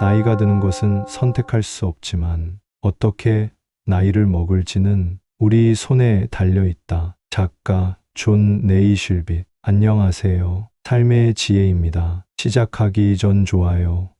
나이가 드는 것은 선택할 수 없지만 어떻게 나이를 먹을지는 우리 손에 달려 있다. 작가 존 네이실빗. 안녕하세요. 삶의 지혜입니다. 시작하기 전 좋아요,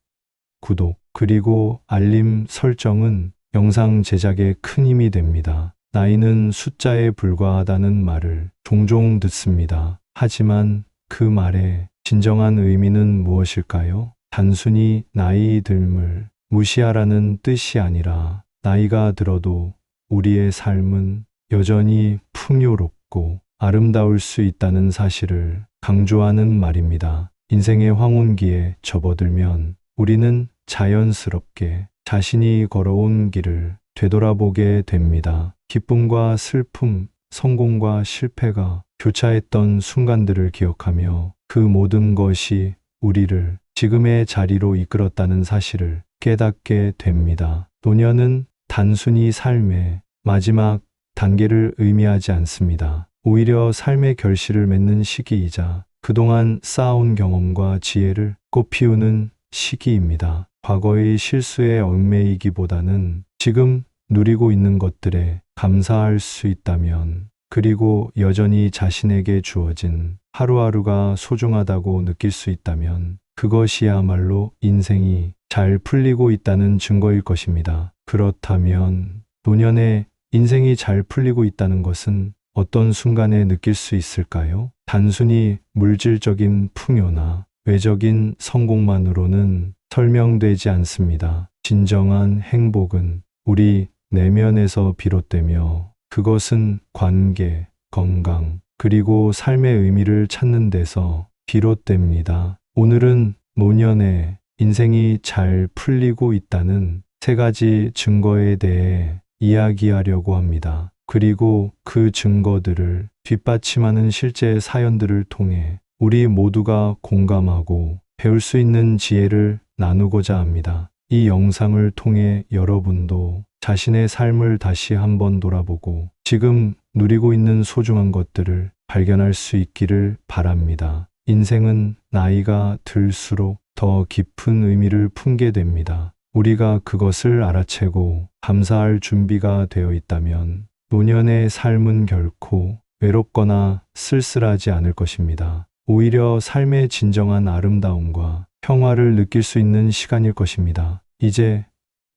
구독, 그리고 알림 설정은 영상 제작에 큰 힘이 됩니다. 나이는 숫자에 불과하다는 말을 종종 듣습니다. 하지만 그 말의 진정한 의미는 무엇일까요? 단순히 나이 듦을 무시하라는 뜻이 아니라 나이가 들어도 우리의 삶은 여전히 풍요롭고 아름다울 수 있다는 사실을 강조하는 말입니다. 인생의 황혼기에 접어들면 우리는 자연스럽게 자신이 걸어온 길을 되돌아보게 됩니다. 기쁨과 슬픔, 성공과 실패가 교차했던 순간들을 기억하며 그 모든 것이 우리를 지금의 자리로 이끌었다는 사실을 깨닫게 됩니다. 노년은 단순히 삶의 마지막 단계를 의미하지 않습니다. 오히려 삶의 결실을 맺는 시기이자 그동안 쌓아온 경험과 지혜를 꽃피우는 시기입니다. 과거의 실수에 얽매이기보다는 지금 누리고 있는 것들에 감사할 수 있다면, 그리고 여전히 자신에게 주어진 하루하루가 소중하다고 느낄 수 있다면 그것이야말로 인생이 잘 풀리고 있다는 증거일 것입니다. 그렇다면 노년에 인생이 잘 풀리고 있다는 것은 어떤 순간에 느낄 수 있을까요? 단순히 물질적인 풍요나 외적인 성공만으로는 설명되지 않습니다. 진정한 행복은 우리 내면에서 비롯되며 그것은 관계, 건강, 그리고 삶의 의미를 찾는 데서 비롯됩니다. 오늘은 노년에 인생이 잘 풀리고 있다는 3가지 증거에 대해 이야기하려고 합니다. 그리고 그 증거들을 뒷받침하는 실제 사연들을 통해 우리 모두가 공감하고 배울 수 있는 지혜를 나누고자 합니다. 이 영상을 통해 여러분도 자신의 삶을 다시 한번 돌아보고 지금 누리고 있는 소중한 것들을 발견할 수 있기를 바랍니다. 인생은 나이가 들수록 더 깊은 의미를 품게 됩니다. 우리가 그것을 알아채고 감사할 준비가 되어 있다면 노년의 삶은 결코 외롭거나 쓸쓸하지 않을 것입니다. 오히려 삶의 진정한 아름다움과 평화를 느낄 수 있는 시간일 것입니다. 이제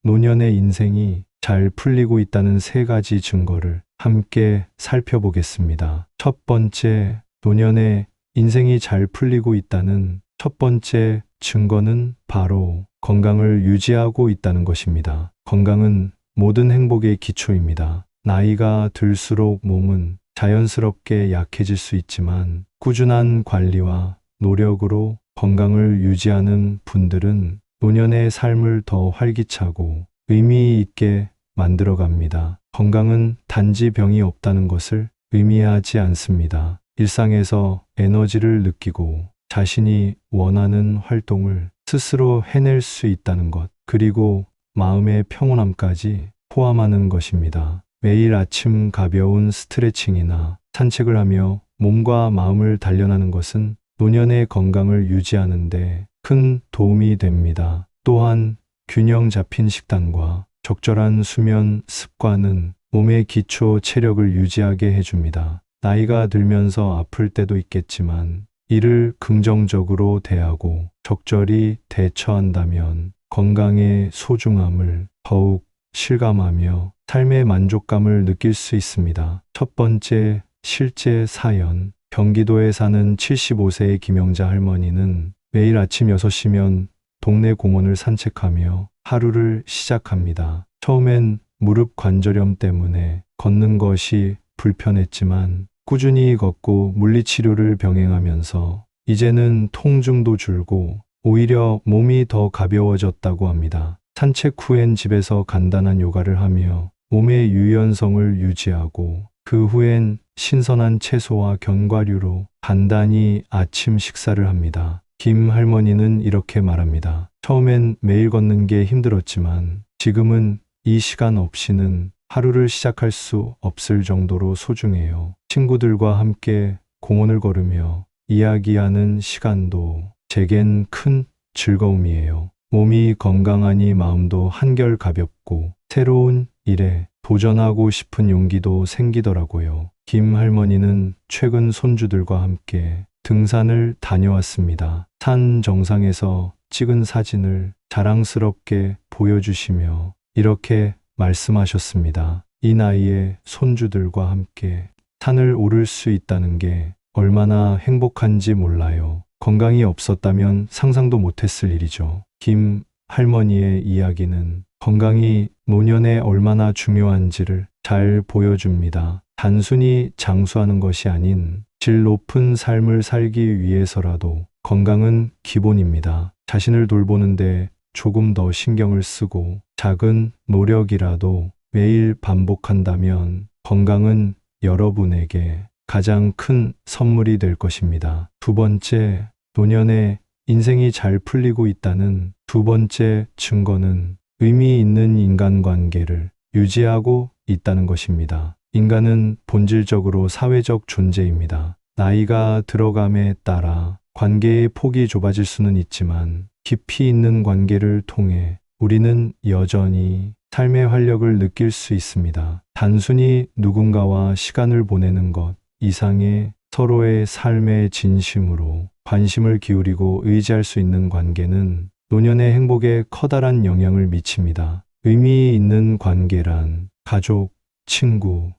노년의 인생이 잘 풀리고 있다는 3가지 증거를 함께 살펴보겠습니다. 첫 번째, 노년의 인생이 잘 풀리고 있다는 첫 번째 증거는 바로 건강을 유지하고 있다는 것입니다. 건강은 모든 행복의 기초입니다. 나이가 들수록 몸은 자연스럽게 약해질 수 있지만 꾸준한 관리와 노력으로 건강을 유지하는 분들은 노년의 삶을 더 활기차고 의미 있게 만들어갑니다. 건강은 단지 병이 없다는 것을 의미하지 않습니다. 일상에서 에너지를 느끼고 자신이 원하는 활동을 스스로 해낼 수 있다는 것, 그리고 마음의 평온함까지 포함하는 것입니다. 매일 아침 가벼운 스트레칭이나 산책을 하며 몸과 마음을 단련하는 것은 노년의 건강을 유지하는 데 큰 도움이 됩니다. 또한 균형 잡힌 식단과 적절한 수면 습관은 몸의 기초 체력을 유지하게 해줍니다. 나이가 들면서 아플 때도 있겠지만 이를 긍정적으로 대하고 적절히 대처한다면 건강의 소중함을 더욱 실감하며 삶의 만족감을 느낄 수 있습니다. 첫 번째 실제 사연. 경기도에 사는 75세의 김영자 할머니는 매일 아침 6시면 동네 공원을 산책하며 하루를 시작합니다. 처음엔 무릎 관절염 때문에 걷는 것이 불편했지만 꾸준히 걷고 물리치료를 병행하면서 이제는 통증도 줄고 오히려 몸이 더 가벼워졌다고 합니다. 산책 후엔 집에서 간단한 요가를 하며 몸의 유연성을 유지하고 그 후엔 신선한 채소와 견과류로 간단히 아침 식사를 합니다. 김 할머니는 이렇게 말합니다. 처음엔 매일 걷는 게 힘들었지만 지금은 이 시간 없이는 하루를 시작할 수 없을 정도로 소중해요. 친구들과 함께 공원을 걸으며 이야기하는 시간도 제겐 큰 즐거움이에요. 몸이 건강하니 마음도 한결 가볍고 새로운 일에 도전하고 싶은 용기도 생기더라고요. 김 할머니는 최근 손주들과 함께 등산을 다녀왔습니다. 산 정상에서 찍은 사진을 자랑스럽게 보여주시며 이렇게 말씀하셨습니다. 이 나이에 손주들과 함께 산을 오를 수 있다는 게 얼마나 행복한지 몰라요. 건강이 없었다면 상상도 못했을 일이죠. 김 할머니의 이야기는 건강이 노년에 얼마나 중요한지를 잘 보여줍니다. 단순히 장수하는 것이 아닌 질 높은 삶을 살기 위해서라도 건강은 기본입니다. 자신을 돌보는데 조금 더 신경을 쓰고 작은 노력이라도 매일 반복한다면 건강은 여러분에게 가장 큰 선물이 될 것입니다. 두 번째, 노년에 인생이 잘 풀리고 있다는 두 번째 증거는 의미 있는 인간관계를 유지하고 있다는 것입니다. 인간은 본질적으로 사회적 존재입니다. 나이가 들어감에 따라 관계의 폭이 좁아질 수는 있지만 깊이 있는 관계를 통해 우리는 여전히 삶의 활력을 느낄 수 있습니다. 단순히 누군가와 시간을 보내는 것 이상의 서로의 삶에 진심으로 관심을 기울이고 의지할 수 있는 관계는 노년의 행복에 커다란 영향을 미칩니다. 의미 있는 관계란 가족, 친구,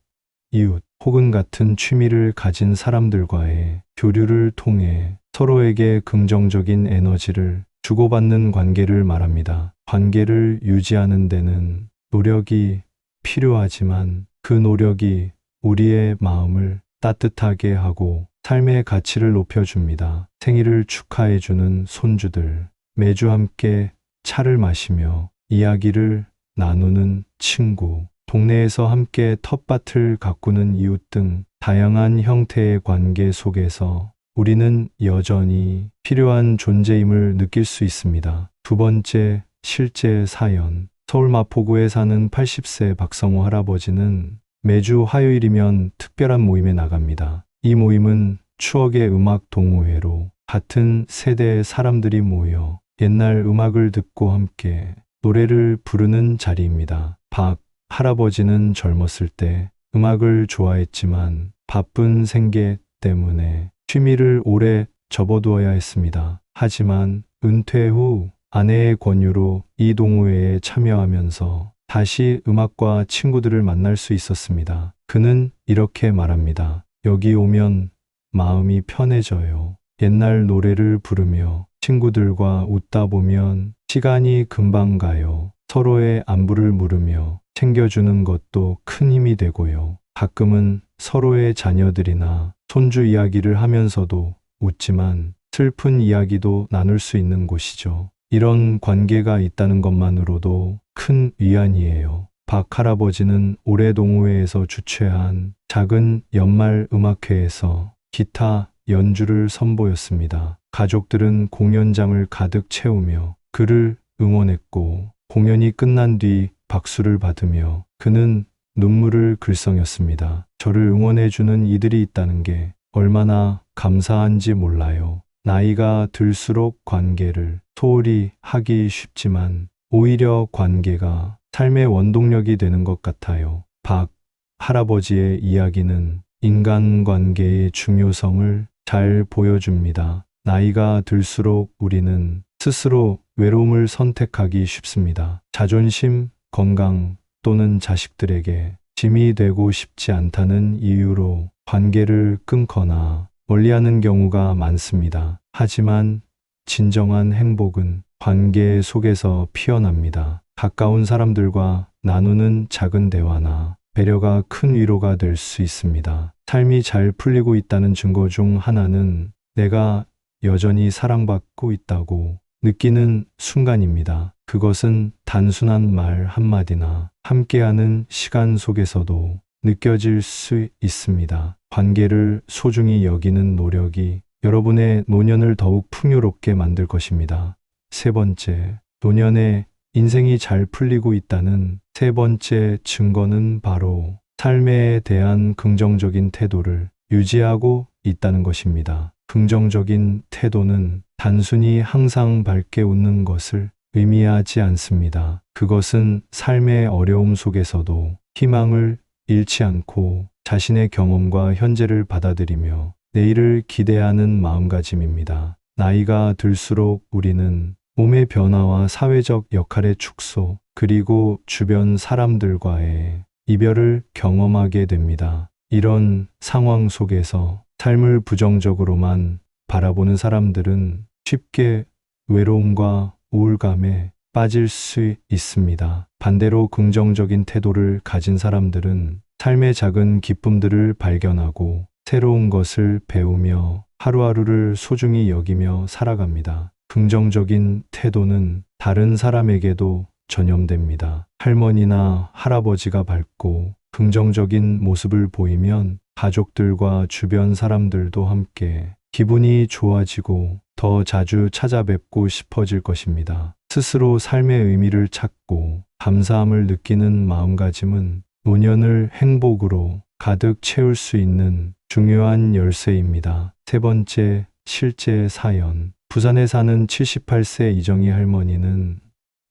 이웃 혹은 같은 취미를 가진 사람들과의 교류를 통해 서로에게 긍정적인 에너지를 주고받는 관계를 말합니다. 관계를 유지하는 데는 노력이 필요하지만 그 노력이 우리의 마음을 따뜻하게 하고 삶의 가치를 높여줍니다. 생일을 축하해주는 손주들, 매주 함께 차를 마시며 이야기를 나누는 친구, 동네에서 함께 텃밭을 가꾸는 이웃 등 다양한 형태의 관계 속에서 우리는 여전히 필요한 존재임을 느낄 수 있습니다. 두 번째, 실제 사연. 서울 마포구에 사는 80세 박성호 할아버지는 매주 화요일이면 특별한 모임에 나갑니다. 이 모임은 추억의 음악 동호회로 같은 세대의 사람들이 모여 옛날 음악을 듣고 함께 노래를 부르는 자리입니다. 박 할아버지는 젊었을 때 음악을 좋아했지만 바쁜 생계 때문에 취미를 오래 접어두어야 했습니다. 하지만 은퇴 후 아내의 권유로 이 동호회에 참여하면서 다시 음악과 친구들을 만날 수 있었습니다. 그는 이렇게 말합니다. 여기 오면 마음이 편해져요. 옛날 노래를 부르며 친구들과 웃다 보면 시간이 금방 가요. 서로의 안부를 물으며 챙겨주는 것도 큰 힘이 되고요. 가끔은 서로의 자녀들이나 손주 이야기를 하면서도 웃지만 슬픈 이야기도 나눌 수 있는 곳이죠. 이런 관계가 있다는 것만으로도 큰 위안이에요. 박 할아버지는 올해 동호회에서 주최한 작은 연말 음악회에서 기타 연주를 선보였습니다. 가족들은 공연장을 가득 채우며 그를 응원했고 공연이 끝난 뒤 박수를 받으며 그는 눈물을 글썽였습니다. 저를 응원해주는 이들이 있다는 게 얼마나 감사한지 몰라요. 나이가 들수록 관계를 소홀히 하기 쉽지만 오히려 관계가 삶의 원동력이 되는 것 같아요. 박 할아버지의 이야기는 인간관계의 중요성을 잘 보여줍니다. 나이가 들수록 우리는 스스로 외로움을 선택하기 쉽습니다. 자존심, 건강 또는 자식들에게 짐이 되고 싶지 않다는 이유로 관계를 끊거나 멀리하는 경우가 많습니다. 하지만 진정한 행복은 관계 속에서 피어납니다. 가까운 사람들과 나누는 작은 대화나 배려가 큰 위로가 될 수 있습니다. 삶이 잘 풀리고 있다는 증거 중 하나는 내가 여전히 사랑받고 있다고 느끼는 순간입니다. 그것은 단순한 말 한마디나 함께하는 시간 속에서도 느껴질 수 있습니다. 관계를 소중히 여기는 노력이 여러분의 노년을 더욱 풍요롭게 만들 것입니다. 세 번째, 노년에 인생이 잘 풀리고 있다는 세 번째 증거는 바로 삶에 대한 긍정적인 태도를 유지하고 있다는 것입니다. 긍정적인 태도는 단순히 항상 밝게 웃는 것을 의미하지 않습니다. 그것은 삶의 어려움 속에서도 희망을 잃지 않고 자신의 경험과 현재를 받아들이며 내일을 기대하는 마음가짐입니다. 나이가 들수록 우리는 몸의 변화와 사회적 역할의 축소, 그리고 주변 사람들과의 이별을 경험하게 됩니다. 이런 상황 속에서 삶을 부정적으로만 바라보는 사람들은 쉽게 외로움과 우울감에 빠질 수 있습니다. 반대로 긍정적인 태도를 가진 사람들은 삶의 작은 기쁨들을 발견하고 새로운 것을 배우며 하루하루를 소중히 여기며 살아갑니다. 긍정적인 태도는 다른 사람에게도 전염됩니다. 할머니나 할아버지가 밝고 긍정적인 모습을 보이면 가족들과 주변 사람들도 함께 기분이 좋아지고 더 자주 찾아뵙고 싶어질 것입니다. 스스로 삶의 의미를 찾고 감사함을 느끼는 마음가짐은 노년을 행복으로 가득 채울 수 있는 중요한 열쇠입니다. 세 번째, 실제 사연. 부산에 사는 78세 이정희 할머니는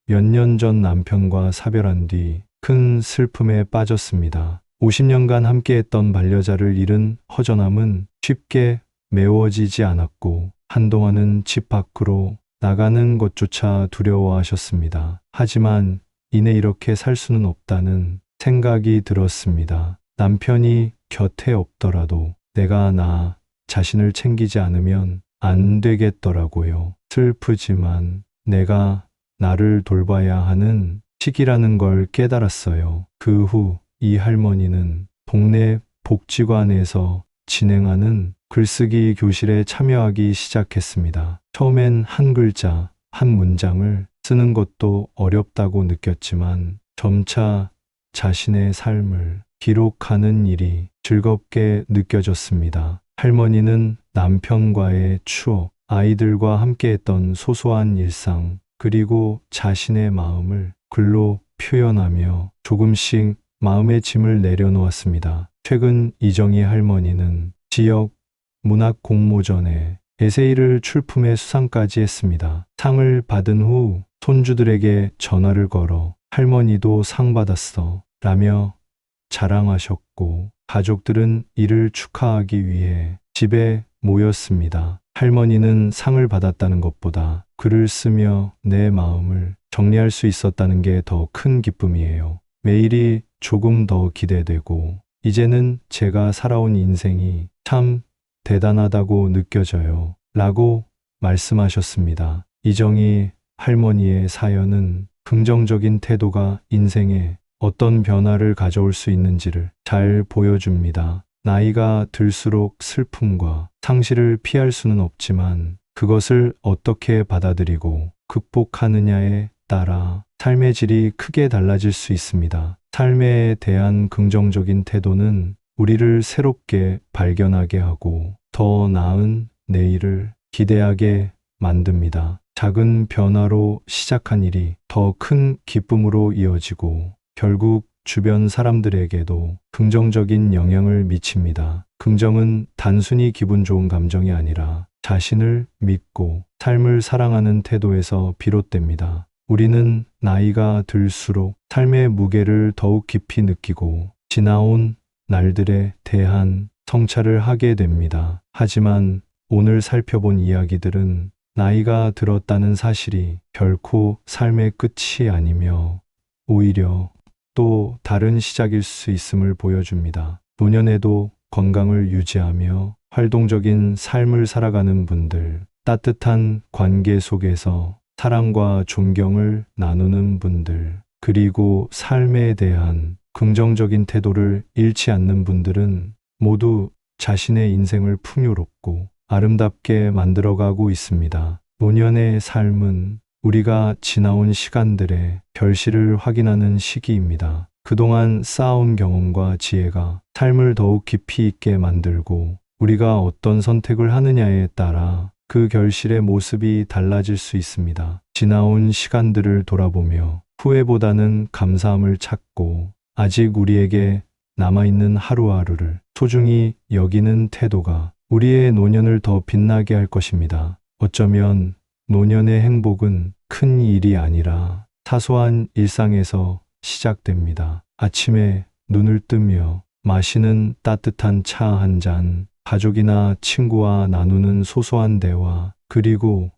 몇 년 전 남편과 사별한 뒤 큰 슬픔에 빠졌습니다. 50년간 함께했던 반려자를 잃은 허전함은 쉽게 메워지지 않았고 한동안은 집 밖으로 나가는 것조차 두려워하셨습니다. 하지만 이내 이렇게 살 수는 없다는 생각이 들었습니다. 남편이 곁에 없더라도 내가 나 자신을 챙기지 않으면 안 되겠더라고요. 슬프지만 내가 나를 돌봐야 하는 시기라는 걸 깨달았어요. 그 후 이 할머니는 동네 복지관에서 진행하는 글쓰기 교실에 참여하기 시작했습니다. 처음엔 한 글자, 한 문장을 쓰는 것도 어렵다고 느꼈지만 점차 자신의 삶을 기록하는 일이 즐겁게 느껴졌습니다. 할머니는 남편과의 추억, 아이들과 함께했던 소소한 일상, 그리고 자신의 마음을 글로 표현하며 조금씩 마음의 짐을 내려놓았습니다. 최근 이정희 할머니는 지역 문학 공모전에 에세이를 출품해 수상까지 했습니다. 상을 받은 후 손주들에게 전화를 걸어 할머니도 상 받았어 라며 자랑하셨고 가족들은 이를 축하하기 위해 집에 모였습니다. 할머니는 상을 받았다는 것보다 글을 쓰며 내 마음을 정리할 수 있었다는 게 더 큰 기쁨이에요. 매일이 조금 더 기대되고 이제는 제가 살아온 인생이 참 대단하다고 느껴져요. 라고 말씀하셨습니다. 이정희 할머니의 사연은 긍정적인 태도가 인생에 어떤 변화를 가져올 수 있는지를 잘 보여줍니다. 나이가 들수록 슬픔과 상실을 피할 수는 없지만 그것을 어떻게 받아들이고 극복하느냐에 따라 삶의 질이 크게 달라질 수 있습니다. 삶에 대한 긍정적인 태도는 우리를 새롭게 발견하게 하고 더 나은 내일을 기대하게 만듭니다. 작은 변화로 시작한 일이 더 큰 기쁨으로 이어지고 결국 주변 사람들에게도 긍정적인 영향을 미칩니다. 긍정은 단순히 기분 좋은 감정이 아니라 자신을 믿고 삶을 사랑하는 태도에서 비롯됩니다. 우리는 나이가 들수록 삶의 무게를 더욱 깊이 느끼고 지나온 날들에 대한 성찰을 하게 됩니다. 하지만 오늘 살펴본 이야기들은 나이가 들었다는 사실이 결코 삶의 끝이 아니며 오히려 또 다른 시작일 수 있음을 보여줍니다. 노년에도 건강을 유지하며 활동적인 삶을 살아가는 분들, 따뜻한 관계 속에서 사랑과 존경을 나누는 분들, 그리고 삶에 대한 긍정적인 태도를 잃지 않는 분들은 모두 자신의 인생을 풍요롭고 아름답게 만들어가고 있습니다. 노년의 삶은 우리가 지나온 시간들의 결실을 확인하는 시기입니다. 그동안 쌓아온 경험과 지혜가 삶을 더욱 깊이 있게 만들고 우리가 어떤 선택을 하느냐에 따라 그 결실의 모습이 달라질 수 있습니다. 지나온 시간들을 돌아보며 후회보다는 감사함을 찾고 아직 우리에게 남아있는 하루하루를 소중히 여기는 태도가 우리의 노년을 더 빛나게 할 것입니다. 어쩌면 노년의 행복은 큰 큰 일이 아니라 사소한 일상에서 시작됩니다. 아침에 눈을 뜨며 마시는 따뜻한 차 한 잔, 가족이나 친구와 나누는 소소한 대화, 그리고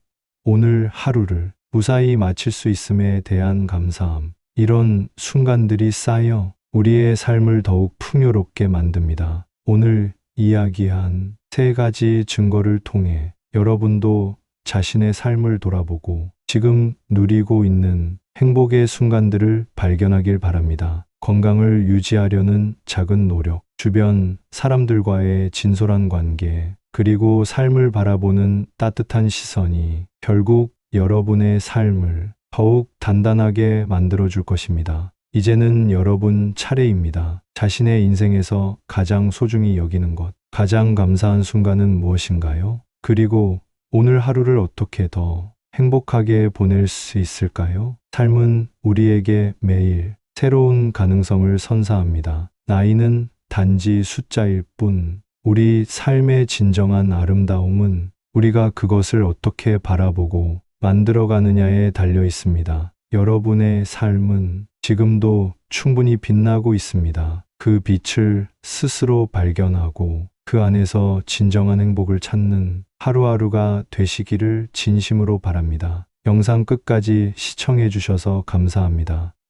오늘 하루를 무사히 마칠 수 있음에 대한 감사함. 이런 순간들이 쌓여 우리의 삶을 더욱 풍요롭게 만듭니다. 오늘 이야기한 세 가지 증거를 통해 여러분도 자신의 삶을 돌아보고 지금 누리고 있는 행복의 순간들을 발견하길 바랍니다. 건강을 유지하려는 작은 노력, 주변 사람들과의 진솔한 관계, 그리고 삶을 바라보는 따뜻한 시선이 결국 여러분의 삶을 더욱 단단하게 만들어줄 것입니다. 이제는 여러분 차례입니다. 자신의 인생에서 가장 소중히 여기는 것, 가장 감사한 순간은 무엇인가요? 그리고 오늘 하루를 어떻게 더 행복하게 보낼 수 있을까요? 삶은 우리에게 매일 새로운 가능성을 선사합니다. 나이는 단지 숫자일 뿐, 우리 삶의 진정한 아름다움은 우리가 그것을 어떻게 바라보고 만들어가느냐에 달려 있습니다. 여러분의 삶은 지금도 충분히 빛나고 있습니다. 그 빛을 스스로 발견하고 그 안에서 진정한 행복을 찾는 하루하루가 되시기를 진심으로 바랍니다. 영상 끝까지 시청해 주셔서 감사합니다.